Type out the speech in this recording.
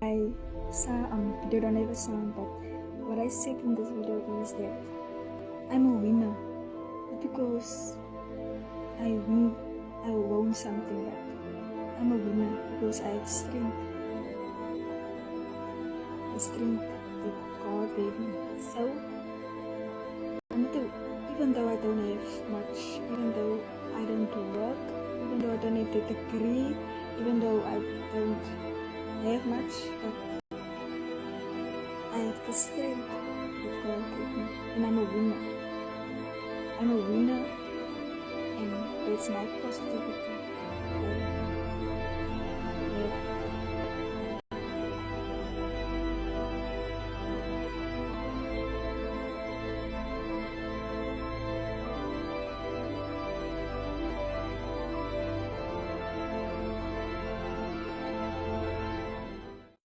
I saw video don't have a sound, but what I said in this video is that I'm a winner, not because I won something, but I'm a winner because I have strength, the strength that God gave me. So even though I don't have much, even though I don't work, even though I don't have the degree, even though I don't have much, but I have the strength that God gave me, and I'm a winner. I'm a winner, and that's my positivity.